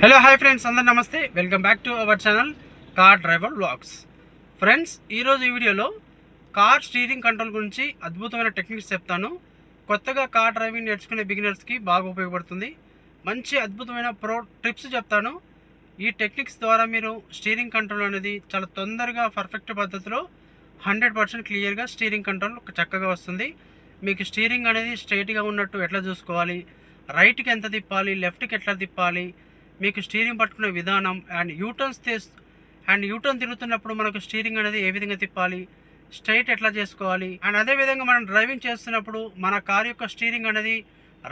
Hello hi friends, అందరు నమస్తే. Welcome back to our channel car driver vlogs. Friends, ఈరోజు ఈ వీడియోలో కార్ స్టీరింగ్ కంట్రోల్ గురించి అద్భుతమైన టెక్నిక్స్ చెప్తాను. కొత్తగా కార్ డ్రైవింగ్ నేర్చుకునే బిగినర్స్కి బాగా ఉపయోగపడుతుంది. మంచి అద్భుతమైన ప్రో టిప్స్ చెప్తాను. ఈ టెక్నిక్స్ ద్వారా మీరు స్టీరింగ్ కంట్రోల్ అనేది చాలా తొందరగా పర్ఫెక్ట్ పద్ధతిలో 100% క్లియర్గా స్టీరింగ్ కంట్రోల్ చక్కగా వస్తుంది. మీకు స్టీరింగ్ అనేది స్ట్రైట్గా ఉన్నట్టు ఎట్లా చూసుకోవాలి, రైట్కి ఎంత తిప్పాలి, లెఫ్ట్కి ఎట్లా తిప్పాలి, మీకు స్టీరింగ్ పట్టుకునే విధానం అండ్ యూటర్న్ తిరుగుతున్నప్పుడు మనకు స్టీరింగ్ అనేది ఏ విధంగా తిప్పాలి, స్ట్రైట్ ఎట్లా చేసుకోవాలి, అండ్ అదేవిధంగా మనం డ్రైవింగ్ చేస్తున్నప్పుడు మన కార్ యొక్క స్టీరింగ్ అనేది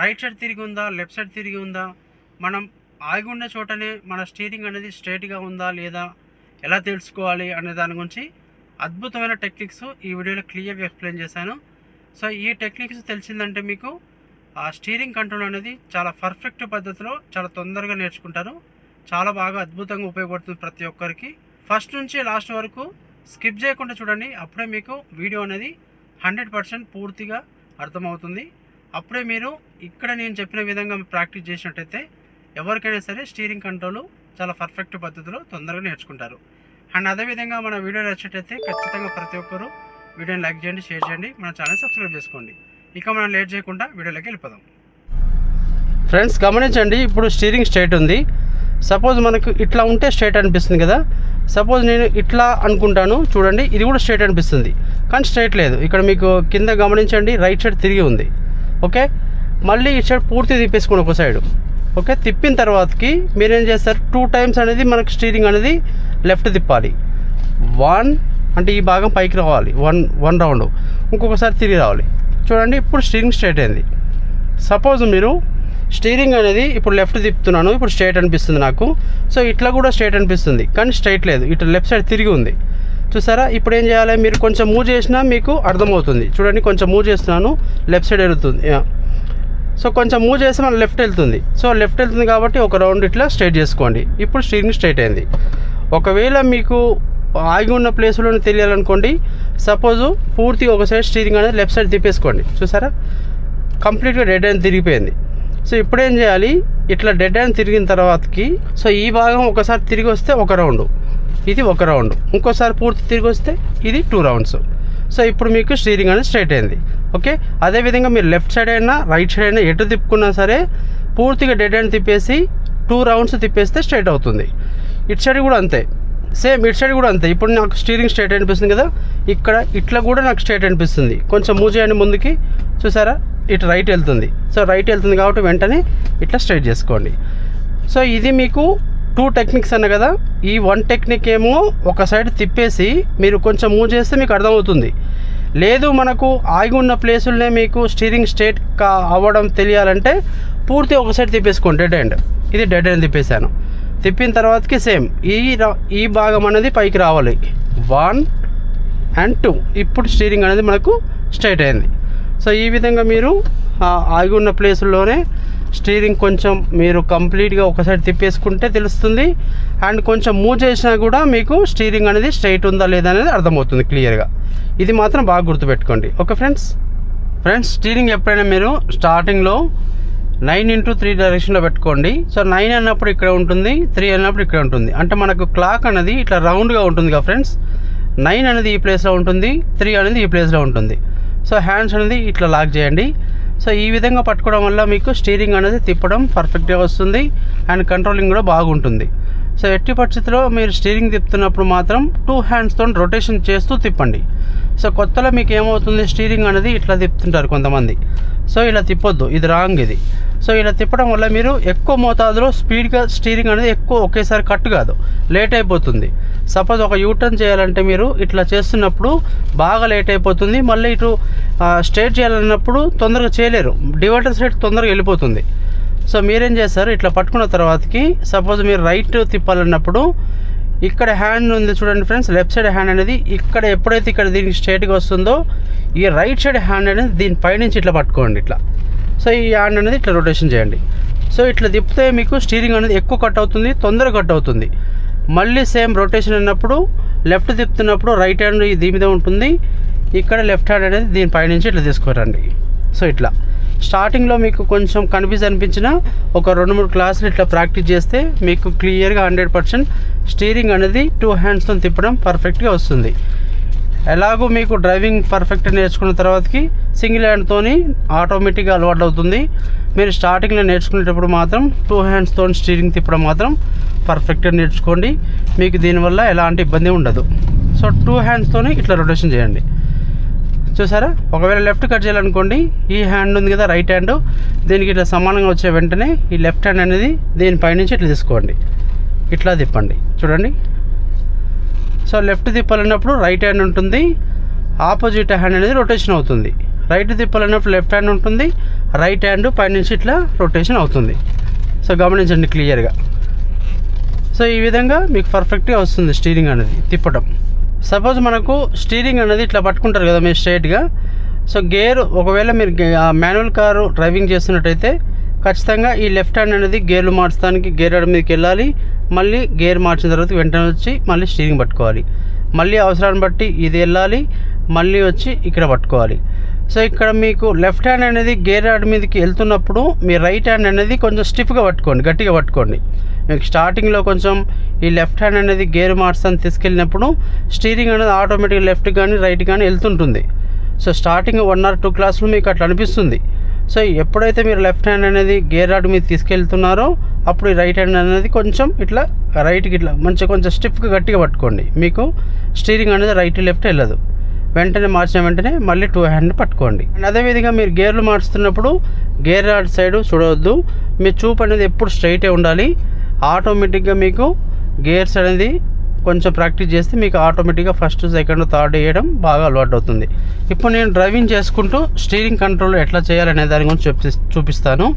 రైట్ సైడ్ తిరిగి ఉందా, లెఫ్ట్ సైడ్ తిరిగి ఉందా, మనం ఆగి ఉన్న చోటనే మన స్టీరింగ్ అనేది స్ట్రైట్గా ఉందా లేదా ఎలా తెలుసుకోవాలి అనే దాని గురించి అద్భుతమైన టెక్నిక్స్ ఈ వీడియోలో క్లియర్గా ఎక్స్ప్లెయిన్ చేశాను. సో ఈ టెక్నిక్స్ తెలిసిందంటే మీకు ఆ స్టీరింగ్ కంట్రోల్ అనేది చాలా పర్ఫెక్ట్ పద్ధతిలో చాలా తొందరగా నేర్చుకుంటారు. చాలా బాగా అద్భుతంగా ఉపయోగపడుతుంది ప్రతి ఒక్కరికి. ఫస్ట్ నుంచి లాస్ట్ వరకు స్కిప్ చేయకుండా చూడండి. అప్పుడే మీకు వీడియో అనేది 100% పూర్తిగా అర్థమవుతుంది. అప్పుడే మీరు ఇక్కడ నేను చెప్పిన విధంగా ప్రాక్టీస్ చేసినట్టయితే ఎవరికైనా సరే స్టీరింగ్ కంట్రోల్ చాలా పర్ఫెక్ట్ పద్ధతిలో తొందరగా నేర్చుకుంటారు. అండ్ అదేవిధంగా మన వీడియో నచ్చినట్టయితే ఖచ్చితంగా ప్రతి ఒక్కరు వీడియోని లైక్ చేయండి, షేర్ చేయండి, మన ఛానల్ సబ్స్క్రైబ్ చేసుకోండి. ఇక మనం లేట్ చేయకుండా వీడియోలోకి వెళ్ళిపోదాం. ఫ్రెండ్స్, గమనించండి. ఇప్పుడు స్టీరింగ్ స్ట్రైట్ ఉంది. సపోజ్ మనకు ఇట్లా ఉంటే స్ట్రైట్ అనిపిస్తుంది కదా. సపోజ్ నేను ఇట్లా అనుకుంటాను, చూడండి, ఇది కూడా స్ట్రైట్ అనిపిస్తుంది, కానీ స్ట్రైట్ లేదు. ఇక్కడ మీకు కింద గమనించండి, రైట్ సైడ్ తిరిగి ఉంది. ఓకే, మళ్ళీ ఇటు సైడ్ పూర్తి తిప్పేసుకోండి ఒక సైడ్. ఓకే, తిప్పిన తర్వాతకి మీరేం చేస్తారు, 2 times అనేది మనకు స్టీరింగ్ అనేది లెఫ్ట్ తిప్పాలి. 1 అంటే ఈ భాగం పైకి రావాలి, వన్ రౌండ్, ఇంకొకసారి తిరిగి రావాలి. చూడండి, ఇప్పుడు స్టీరింగ్ స్ట్రైట్ అయింది. సపోజ్ మీరు స్టీరింగ్ అనేది ఇప్పుడు లెఫ్ట్ తిప్పుతున్నాను, ఇప్పుడు స్ట్రైట్ అనిపిస్తుంది నాకు. సో ఇట్లా కూడా స్ట్రైట్ అనిపిస్తుంది, కానీ స్ట్రైట్ లేదు, ఇట్లా లెఫ్ట్ సైడ్ తిరిగి ఉంది. చూసారా? ఇప్పుడు ఏం చేయాలి, మీరు కొంచెం మూవ్ చేసినా మీకు అర్థమవుతుంది. చూడండి, కొంచెం మూవ్ చేస్తున్నాను, లెఫ్ట్ సైడ్ వెళ్తుంది. సో కొంచెం మూవ్ చేస్తే మన లెఫ్ట్ వెళ్తుంది. సో లెఫ్ట్ వెళ్తుంది కాబట్టి ఒక రౌండ్ ఇట్లా స్ట్రైట్ చేసుకోండి. ఇప్పుడు స్టీరింగ్ స్ట్రైట్ అయింది. ఒకవేళ మీకు ఆగి ఉన్న ప్లేస్లో తెలియాలనుకోండి, సపోజు పూర్తి ఒక సైడ్ స్టీరింగ్ అనేది లెఫ్ట్ సైడ్ తిప్పేసుకోండి. చూసారా? కంప్లీట్గా డెడ్ హ్యాండ్ తిరిగిపోయింది. సో ఇప్పుడు ఏం చేయాలి, ఇట్లా డెడ్ హ్యాండ్ తిరిగిన తర్వాతకి సో ఈ భాగం ఒకసారి తిరిగి వస్తే ఒక రౌండ్, ఇది ఒక రౌండ్, ఇంకోసారి పూర్తి తిరిగి వస్తే ఇది 2 rounds. సో ఇప్పుడు మీకు స్టీరింగ్ అనేది స్ట్రైట్ అయింది. ఓకే, అదేవిధంగా మీరు లెఫ్ట్ సైడ్ అయినా రైట్ సైడ్ అయినా ఎటు తిప్పుకున్నా సరే పూర్తిగా డెడ్ హ్యాండ్ తిప్పేసి 2 rounds తిప్పేస్తే స్ట్రైట్ అవుతుంది. ఇటు సైడ్ కూడా అంతే, సేమ్ ఇటు సైడ్ కూడా అంతే. ఇప్పుడు నాకు స్టీరింగ్ స్ట్రైట్ అనిపిస్తుంది కదా, ఇక్కడ ఇట్లా కూడా నాకు స్ట్రైట్ అనిపిస్తుంది. కొంచెం మూవ్ చేయండి ముందుకి. చూసారా? ఇటు రైట్ వెళ్తుంది. సో రైట్ వెళ్తుంది కాబట్టి వెంటనే ఇట్లా స్ట్రైట్ చేసుకోండి. సో ఇది మీకు 2 టెక్నిక్స్ అన్న కదా. ఈ 1 టెక్నిక్ ఏమో ఒక సైడ్ తిప్పేసి మీరు కొంచెం మూవ్ చేస్తే మీకు అర్థమవుతుంది. లేదు మనకు ఆగి ఉన్న ప్లేసులనే మీకు స్టీరింగ్ స్ట్రైట్ అవ్వడం తెలియాలంటే పూర్తి ఒక సైడ్ తిప్పేసుకోండి, డెడ్ హ్యాండ్. ఇది డెడ్ హ్యాండ్ తిప్పేశాను. తిప్పిన తర్వాతకి సేమ్ ఈ భాగం అనేది పైకి రావాలి, 1 and 2. ఇప్పుడు స్టీరింగ్ అనేది మనకు స్ట్రైట్ అయింది. సో ఈ విధంగా మీరు ఆగి ఉన్న ప్లేసుల్లోనే స్టీరింగ్ కొంచెం మీరు కంప్లీట్గా ఒక సైడ్ తిప్పేసుకుంటే తెలుస్తుంది. అండ్ కొంచెం మూవ్ చేసినా కూడా మీకు స్టీరింగ్ అనేది స్ట్రైట్ ఉందా లేదా అనేది అర్థమవుతుంది క్లియర్గా. ఇది మాత్రం బాగా గుర్తుపెట్టుకోండి. ఓకే ఫ్రెండ్స్, స్టీరింగ్ ఎప్పుడైనా మీరు స్టార్టింగ్లో 9x3 డైరెక్షన్లో పెట్టుకోండి. సో 9 అన్నప్పుడు ఇక్కడ ఉంటుంది, 3 అన్నప్పుడు ఇక్కడ ఉంటుంది. అంటే మనకు క్లాక్ అనేది ఇట్లా రౌండ్గా ఉంటుంది కదా ఫ్రెండ్స్. 9 అనేది ఈ ప్లేస్లో ఉంటుంది, 3 అనేది ఈ ప్లేస్లో ఉంటుంది. సో హ్యాండ్స్ అనేది ఇట్లా లాక్ చేయండి. సో ఈ విధంగా పట్టుకోవడం వల్ల మీకు స్టీరింగ్ అనేది తిప్పడం పర్ఫెక్ట్గా వస్తుంది అండ్ కంట్రోలింగ్ కూడా బాగుంటుంది. సో ఎట్టి పరిస్థితిలో మీరు స్టీరింగ్ తిప్పుతున్నప్పుడు మాత్రం 2 handsతో రొటేషన్ చేస్తూ తిప్పండి. సో కొత్తలో మీకు ఏమవుతుంది, స్టీరింగ్ అనేది ఇట్లా తిప్పుతుంటారు కొంతమంది. సో ఇలా తిప్పొద్దు, ఇది రాంగ్ ఇది. సో ఇలా తిప్పడం వల్ల మీరు ఎక్కువ మోతాదులో స్పీడ్గా స్టీరింగ్ అనేది ఎక్కువ ఒకేసారి కట్ కాదు, లేట్ అయిపోతుంది. సపోజ్ ఒక యూటర్న్ చేయాలంటే మీరు ఇట్లా చేస్తున్నప్పుడు బాగా లేట్ అయిపోతుంది. మళ్ళీ ఇటు స్ట్రైట్ చేయాలన్నప్పుడు తొందరగా చేయలేరు, డివైడర్ సైడ్ తొందరగా వెళ్ళిపోతుంది. సో మీరేం చేస్తారు, ఇట్లా పట్టుకున్న తర్వాతకి సపోజ్ మీరు రైట్ తిప్పాలన్నప్పుడు ఇక్కడ హ్యాండ్ ఉంది చూడండి ఫ్రెండ్స్, లెఫ్ట్ సైడ్ హ్యాండ్ అనేది ఇక్కడ ఎప్పుడైతే ఇక్కడ దీనికి స్ట్రైట్గా వస్తుందో ఈ రైట్ సైడ్ హ్యాండ్ అనేది దీని పైనుంచి ఇట్లా పట్టుకోండి ఇట్లా. సో ఈ హ్యాండ్ అనేది ఇట్లా రొటేషన్ చేయండి. సో ఇట్లా తిప్పితే మీకు స్టీరింగ్ అనేది ఎక్కువ కట్ అవుతుంది, తొందరగా కట్ అవుతుంది. మళ్ళీ సేమ్ రొటేషన్ అన్నప్పుడు లెఫ్ట్ తిప్పుతున్నప్పుడు రైట్ హ్యాండ్ దీని మీద ఉంటుంది, ఇక్కడ లెఫ్ట్ హ్యాండ్ అనేది దీని పైనుంచి ఇట్లా తీసుకోరండి. సో ఇట్లా స్టార్టింగ్లో మీకు కొంచెం కన్ఫ్యూజ్ అనిపించిన ఒక 2-3 క్లాసులు ఇట్లా ప్రాక్టీస్ చేస్తే మీకు క్లియర్గా 100% స్టీరింగ్ అనేది 2 హ్యాండ్స్తో తిప్పడం పర్ఫెక్ట్గా వస్తుంది. ఎలాగో మీకు డ్రైవింగ్ పర్ఫెక్ట్ నేర్చుకున్న తర్వాతకి సింగిల్ హ్యాండ్తో ఆటోమేటిక్గా అలవాటు అవుతుంది. మీరు స్టార్టింగ్లో నేర్చుకునేటప్పుడు మాత్రం 2 హ్యాండ్స్తో స్టీరింగ్ తిప్పడం మాత్రం పర్ఫెక్ట్గా నేర్చుకోండి. మీకు దీనివల్ల ఎలాంటి ఇబ్బంది ఉండదు. సో 2 హ్యాండ్స్తో ఇట్లా రొటేషన్ చేయండి. చూసారా, ఒకవేళ లెఫ్ట్ కట్ చేయాలనుకోండి, ఈ హ్యాండ్ ఉంది కదా రైట్ హ్యాండ్, దీనికి ఇట్లా సమానంగా వచ్చే వెంటనే ఈ లెఫ్ట్ హ్యాండ్ అనేది దీనిపైనుంచి ఇట్లా తీసుకోండి, ఇట్లా తిప్పండి. చూడండి, సో లెఫ్ట్ తిప్పాలన్నప్పుడు రైట్ హ్యాండ్ ఉంటుంది, ఆపోజిట్ హ్యాండ్ అనేది రొటేషన్ అవుతుంది. రైట్ తిప్పాలన్నప్పుడు లెఫ్ట్ హ్యాండ్ ఉంటుంది, రైట్ హ్యాండ్ పైనుంచి ఇట్లా రొటేషన్ అవుతుంది. సో గమనించండి క్లియర్గా. సో ఈ విధంగా మీకు పర్ఫెక్ట్గా వస్తుంది స్టీరింగ్ అనేది తిప్పడం. సపోజ్ మనకు స్టీరింగ్ అనేది ఇట్లా పట్టుకుంటారు కదా మీరు స్ట్రైట్గా. సో గేర్ ఒకవేళ మీరు మాన్యువల్ కారు డ్రైవింగ్ చేస్తున్నట్టయితే ఖచ్చితంగా ఈ లెఫ్ట్ హ్యాండ్ అనేది గేర్లు మార్చడానికి గేర్ హ్యాండ్ మీదకి వెళ్ళాలి. మళ్ళీ గేర్ మార్చిన తర్వాత వెంటనే వచ్చి మళ్ళీ స్టీరింగ్ పట్టుకోవాలి. మళ్ళీ అవసరాన్ని బట్టి ఇది వెళ్ళాలి, మళ్ళీ వచ్చి ఇక్కడ పట్టుకోవాలి. సో ఇక్కడ మీకు లెఫ్ట్ హ్యాండ్ అనేది గేర్ హ్యాండ్ మీదకి వెళ్తున్నప్పుడు మీ రైట్ హ్యాండ్ అనేది కొంచెం స్టిఫ్గా పట్టుకోండి, గట్టిగా పట్టుకోండి. మీకు స్టార్టింగ్లో కొంచెం ఈ లెఫ్ట్ హ్యాండ్ అనేది గేర్ మార్చాన్ని తీసుకెళ్ళినప్పుడు స్టీరింగ్ అనేది ఆటోమేటిక్గా లెఫ్ట్ కానీ రైట్ కానీ వెళ్తుంటుంది. సో స్టార్టింగ్ 1 or 2 క్లాసులు మీకు అట్లా అనిపిస్తుంది. సో ఎప్పుడైతే మీరు లెఫ్ట్ హ్యాండ్ అనేది గేర్ రాడ్ మీద తీసుకెళ్తున్నారో అప్పుడు ఈ రైట్ హ్యాండ్ అనేది కొంచెం ఇట్లా రైట్కి ఇట్లా మంచిగా కొంచెం స్టిఫ్గా గట్టిగా పట్టుకోండి. మీకు స్టీరింగ్ అనేది రైట్ లెఫ్ట్ వెళ్ళదు. వెంటనే మార్చిన వెంటనే మళ్ళీ 2 హ్యాండ్ పట్టుకోండి. అండ్ అదేవిధంగా మీరు గేర్లు మార్చుతున్నప్పుడు గేర్ రాడ్ సైడ్ చూడవద్దు, మీ చూపు అనేది ఎప్పుడు స్ట్రైటే ఉండాలి. ఆటోమేటిక్గా మీకు గేర్స్ అనేది కొంచెం ప్రాక్టీస్ చేస్తే మీకు ఆటోమేటిక్గా ఫస్ట్, సెకండ్, థర్డ్ వేయడం బాగా అలవాటు అవుతుంది. ఇప్పుడు నేను డ్రైవింగ్ చేసుకుంటూ స్టీరింగ్ కంట్రోల్ ఎట్లా చేయాలనే దాని గురించి చూపిస్తాను.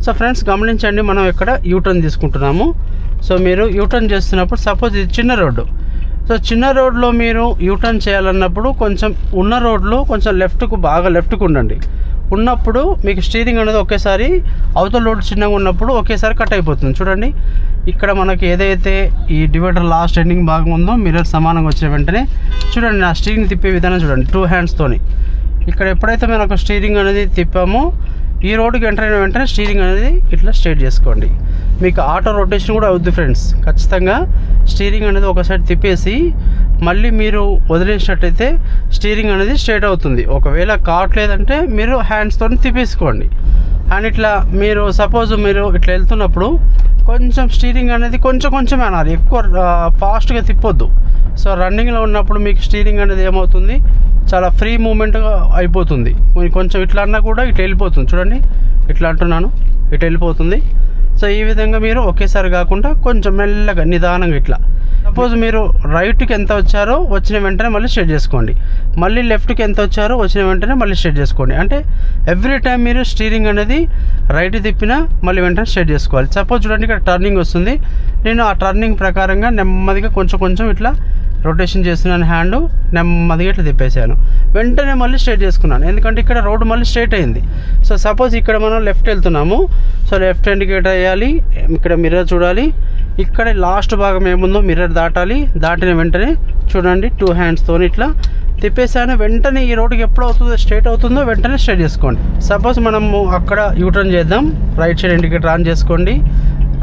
సో ఫ్రెండ్స్ గమనించండి, మనం ఇక్కడ యూటర్న్ తీసుకుంటున్నాము. సో మీరు యూటర్న్ చేస్తున్నప్పుడు సపోజ్ ఇది చిన్న రోడ్డు. సో చిన్న రోడ్లో మీరు యూటర్న్ చేయాలన్నప్పుడు కొంచెం ఉన్న రోడ్లో కొంచెం బాగా లెఫ్ట్కు ఉండండి. ఉన్నప్పుడు మీకు స్టీరింగ్ అనేది ఒకేసారి అవతల రోడ్ చిన్నగా ఉన్నప్పుడు ఒకేసారి కట్ అయిపోతుంది. చూడండి, ఇక్కడ మనకి ఏదైతే ఈ డివైడర్ లాస్ట్ ఎండింగ్ భాగం ఉందో మిర్రర్ సమానంగా వచ్చిన వెంటనే చూడండి నా స్టీరింగ్ తిప్పే విధానం చూడండి 2 హ్యాండ్స్తోని. ఇక్కడ ఎప్పుడైతే మనం ఒక స్టీరింగ్ అనేది తిప్పామో ఈ రోడ్డుకి ఎంటర్ అయిన వెంటనే స్టీరింగ్ అనేది ఇట్లా స్ట్రైట్ చేసుకోండి. మీకు ఆటో రొటేషన్ కూడా అవుద్ది ఫ్రెండ్స్. ఖచ్చితంగా స్టీరింగ్ అనేది ఒక సైడ్ తిప్పేసి మళ్ళీ మీరు వదిలేసినట్టయితే స్టీరింగ్ అనేది స్ట్రైట్ అవుతుంది. ఒకవేళ కావట్లేదంటే మీరు హ్యాండ్స్తో తిప్పేసుకోండి. అండ్ ఇట్లా మీరు సపోజ్ మీరు ఇట్లా వెళ్తున్నప్పుడు కొంచెం స్టీరింగ్ అనేది కొంచెం అనాలి, ఎక్కువ ఫాస్ట్గా తిప్పొద్దు. సో రన్నింగ్లో ఉన్నప్పుడు మీకు స్టీరింగ్ అనేది ఏమవుతుంది, చాలా ఫ్రీ మూమెంట్గా అయిపోతుంది. కొంచెం ఇట్లా అన్నా కూడా ఇట్లా వెళ్ళిపోతుంది. చూడండి, ఇట్లా అంటున్నాను, ఇటు వెళ్ళిపోతుంది. సో ఈ విధంగా మీరు ఒకేసారి కాకుండా కొంచెం మెల్లగా నిదానంగా ఇట్లా. సపోజ్ మీరు రైట్కి ఎంత వచ్చారో వచ్చిన వెంటనే మళ్ళీ స్ట్రైట్ చేసుకోండి, మళ్ళీ లెఫ్ట్కి ఎంత వచ్చారో వచ్చిన వెంటనే మళ్ళీ స్ట్రైట్ చేసుకోండి. అంటే ఎవ్రీ టైం మీరు స్టీరింగ్ అనేది రైట్ తిప్పినా మళ్ళీ వెంటనే స్ట్రైట్ చేసుకోవాలి. సపోజ్ చూడండి, ఇక్కడ టర్నింగ్ వస్తుంది, నేను ఆ టర్నింగ్ ప్రకారంగా నెమ్మదిగా కొంచెం ఇట్లా రొటేషన్ చేస్తున్నాను, హ్యాండ్ నెమ్మదిగా ఇట్లా తిప్పేసాను, వెంటనే మళ్ళీ స్ట్రైట్ చేసుకున్నాను. ఎందుకంటే ఇక్కడ రోడ్డు మళ్ళీ స్ట్రైట్ అయింది. సో సపోజ్ ఇక్కడ మనం లెఫ్ట్ వెళ్తున్నాము, సో లెఫ్ట్ ఇండికేటర్ వేయాలి, ఇక్కడ మిర్రర్ చూడాలి, ఇక్కడ లాస్ట్ భాగం ఏముందో మిర్రర్ దాటాలి, దాటిన వెంటనే చూడండి 2 హ్యాండ్స్తో ఇట్లా తిప్పేసాను. వెంటనే ఈ రోడ్డుకి ఎప్పుడు అవుతుందో స్ట్రైట్ అవుతుందో వెంటనే స్ట్రైట్ చేసుకోండి. సపోజ్ మనము అక్కడ యూటర్న్ చేద్దాం, రైట్ సైడ్ ఇండికేటర్ ఆన్ చేసుకోండి,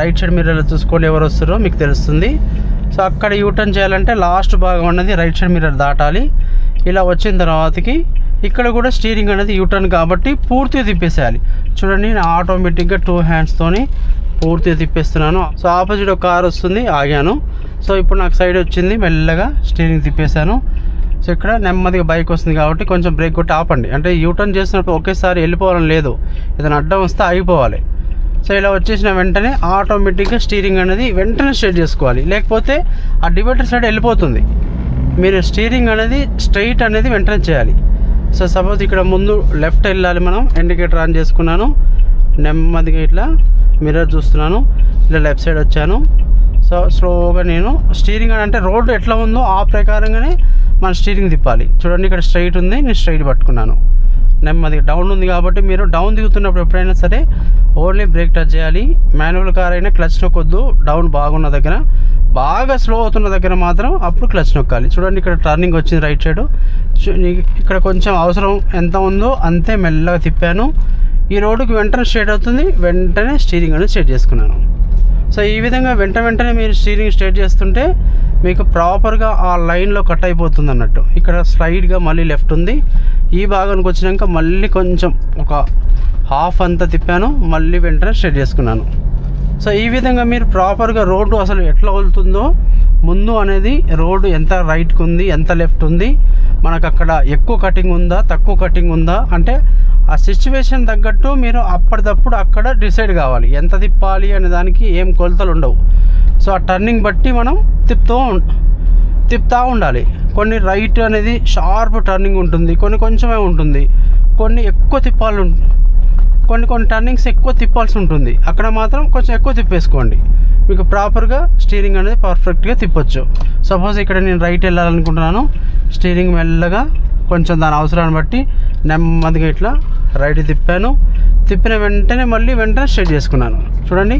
రైట్ సైడ్ మిర్రర్లో చూసుకోండి ఎవరు వస్తారో మీకు తెలుస్తుంది. సో అక్కడ యూటర్న్ చేయాలంటే లాస్ట్ భాగం అనేది రైట్ సైడ్ మిర్రర్ దాటాలి. ఇలా వచ్చిన తర్వాతకి ఇక్కడ కూడా స్టీరింగ్ అనేది యూటర్న్ కాబట్టి పూర్తిగా తిప్పేసేయాలి. చూడండి, నేను ఆటోమేటిక్గా 2 హ్యాండ్స్తోని పూర్తిగా తిప్పేస్తున్నాను. సో ఆపోజిట్ ఒక కార్ వస్తుంది, ఆగాను. సో ఇప్పుడు నాకు సైడ్ వచ్చింది, మెల్లగా స్టీరింగ్ తిప్పేశాను. సో ఇక్కడ నెమ్మదిగా బైక్ వస్తుంది కాబట్టి కొంచెం బ్రేక్ కొట్టి ఆపండి. అంటే యూటర్న్ చేసినప్పుడు ఒకేసారి వెళ్ళిపోవాలని లేదు, ఏదైనా అడ్డం వస్తే ఆగిపోవాలి. సో ఇలా వచ్చేసిన వెంటనే ఆటోమేటిక్గా స్టీరింగ్ అనేది వెంటనే స్ట్రైట్ చేసుకోవాలి, లేకపోతే ఆ డివైడర్ సైడ్ వెళ్ళిపోతుంది. మీరు స్టీరింగ్ అనేది స్ట్రైట్ అనేది వెంటనే చేయాలి. సో సపోజ్ ఇక్కడ ముందు లెఫ్ట్ వెళ్ళాలి, మనం ఇండికేటర్ ఆన్ చేసుకున్నాను, నెమ్మదిగా ఇట్లా మిర్రర్ చూస్తున్నాను, ఇలా లెఫ్ట్ సైడ్ వచ్చాను. సో స్లోగా నేను స్టీరింగ్ అంటే రోడ్డు ఎట్లా ఉందో ఆ ప్రకారంగానే మన స్టీరింగ్ తిప్పాలి. చూడండి, ఇక్కడ స్ట్రైట్ ఉంది, నేను స్ట్రైట్ పట్టుకున్నాను. నెమ్మదిగా డౌన్ ఉంది కాబట్టి మీరు డౌన్ దిగుతున్నప్పుడు ఎప్పుడైనా సరే ఓన్లీ బ్రేక్ టచ్ చేయాలి. మాన్యువల్ కార్ అయినా క్లచ్ నొక్కొద్దు. డౌన్ బాగున్న దగ్గర, బాగా స్లో అవుతున్న దగ్గర మాత్రం అప్పుడు క్లచ్ నొక్కాలి. చూడండి, ఇక్కడ టర్నింగ్ వచ్చింది రైట్ సైడ్, ఇక్కడ కొంచెం అవసరం ఎంత ఉందో అంతే మెల్లగా తిప్పాను. ఈ రోడ్డుకి వెంటనే స్ట్రేట్ అవుతుంది, వెంటనే స్టీరింగ్ అనేది స్ట్రేట్ చేసుకున్నాను. సో ఈ విధంగా వెంటనే మీరు స్టీరింగ్ స్ట్రేట్ చేస్తుంటే మీకు ప్రాపర్గా ఆ లైన్లో కట్ అయిపోతుంది అన్నట్టు. ఇక్కడ స్లైడ్గా మళ్ళీ లెఫ్ట్ ఉంది, ఈ భాగానికి వచ్చినాక మళ్ళీ కొంచెం ఒక హాఫ్ అంతా తిప్పాను, మళ్ళీ వెంటనే స్ట్రేట్ చేసుకున్నాను. సో ఈ విధంగా మీరు ప్రాపర్గా రోడ్డు అసలు ఎట్లా వెళ్తుందో ముందు అనేది రోడ్డు ఎంత రైట్కి ఉంది, ఎంత లెఫ్ట్ ఉంది, మనకు అక్కడ ఎక్కువ కటింగ్ ఉందా, తక్కువ కటింగ్ ఉందా అంటే ఆ సిచ్యువేషన్ తగ్గట్టు మీరు అప్పటిదప్పుడు అక్కడ డిసైడ్ కావాలి ఎంత తిప్పాలి అనే దానికి ఏం కొలతలు ఉండవు. సో ఆ టర్నింగ్ బట్టి మనం తిప్పుతూ ఉండాలి. కొన్ని రైట్ అనేది షార్ప్ టర్నింగ్ ఉంటుంది, కొన్ని కొంచెమే ఉంటుంది, కొన్ని ఎక్కువ తిప్పాలి, కొన్ని టర్నింగ్స్ ఎక్కువ తిప్పాల్సి ఉంటుంది, అక్కడ మాత్రం కొంచెం ఎక్కువ తిప్పేసుకోండి, మీకు ప్రాపర్గా స్టీరింగ్ అనేది పర్ఫెక్ట్గా తిప్పొచ్చు. సపోజ్ ఇక్కడ నేను రైట్ వెళ్ళాలనుకుంటున్నాను, స్టీరింగ్ మెల్లగా కొంచెం దాని అవసరాన్ని బట్టి నెమ్మదిగా ఇట్లా రైట్ తిప్పాను, తిప్పిన వెంటనే స్ట్రైట్ చేసుకున్నాను. చూడండి,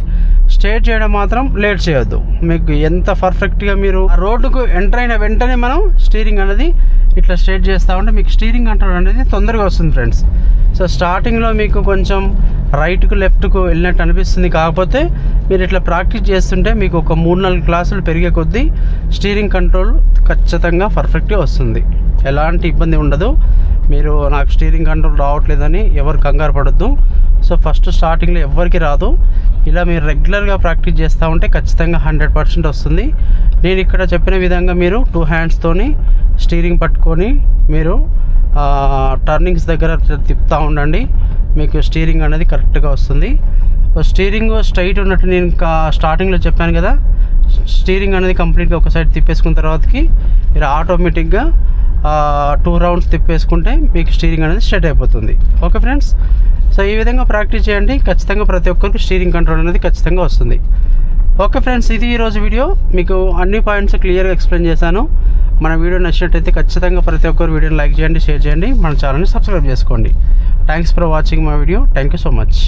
స్ట్రైట్ చేయడం మాత్రం లేట్ చేయొద్దు. మీకు ఎంత పర్ఫెక్ట్గా మీరు ఆ రోడ్డుకు ఎంటర్ అయిన వెంటనే మనం స్టీరింగ్ అనేది ఇట్లా స్ట్రైట్ చేస్తూ ఉంటే మీకు స్టీరింగ్ కంట్రోల్ అనేది తొందరగా వస్తుంది ఫ్రెండ్స్. సో స్టార్టింగ్లో మీకు కొంచెం రైట్కు లెఫ్ట్కు వెళ్ళినట్టు అనిపిస్తుంది, కాకపోతే మీరు ఇట్లా ప్రాక్టీస్ చేస్తుంటే మీకు ఒక 3-4 క్లాసులు పెరిగే కొద్దీ స్టీరింగ్ కంట్రోల్ ఖచ్చితంగా పర్ఫెక్ట్గా వస్తుంది, ఎలాంటి ఇబ్బంది ఉండదు. మీరు నాకు స్టీరింగ్ కంట్రోల్ రావట్లేదని ఎవరు కంగారు పడొద్దు. సో ఫస్ట్ స్టార్టింగ్లో ఎవరికి రాదు, ఇలా మీరు రెగ్యులర్గా ప్రాక్టీస్ చేస్తూ ఉంటే ఖచ్చితంగా 100% వస్తుంది. నేను ఇక్కడ చెప్పిన విధంగా మీరు 2 హ్యాండ్స్తోని స్టీరింగ్ పట్టుకొని మీరు టర్నింగ్స్ దగ్గర తిప్పుతూ ఉండండి, మీకు స్టీరింగ్ అనేది కరెక్ట్గా వస్తుంది. స్టీరింగ్ స్ట్రైట్ ఉన్నట్టు నేను స్టార్టింగ్లో చెప్పాను కదా, స్టీరింగ్ అనేది కంప్లీట్గా ఒక సైడ్ తిప్పేసుకున్న తర్వాతకి మీరు ఆటోమేటిక్గా 2 రౌండ్స్ తిప్పేసుకుంటే మీకు స్టీరింగ్ అనేది స్ట్రైట్ అయిపోతుంది. ఓకే ఫ్రెండ్స్, సో ఈ విధంగా ప్రాక్టీస్ చేయండి, ఖచ్చితంగా ప్రతి ఒక్కరికి స్టీరింగ్ కంట్రోల్ అనేది ఖచ్చితంగా వస్తుంది. ఓకే ఫ్రెండ్స్, ఇది ఈరోజు వీడియో, మీకు అన్ని పాయింట్స్ క్లియర్గా ఎక్స్ప్లెయిన్ చేశాను. మన వీడియో నచ్చినట్టయితే ఖచ్చితంగా ప్రతి ఒక్కరు వీడియోని లైక్ చేయండి, షేర్ చేయండి, మన ఛానల్ని సబ్స్క్రైబ్ చేసుకోండి. Thanks for watching my video. Thank you so much.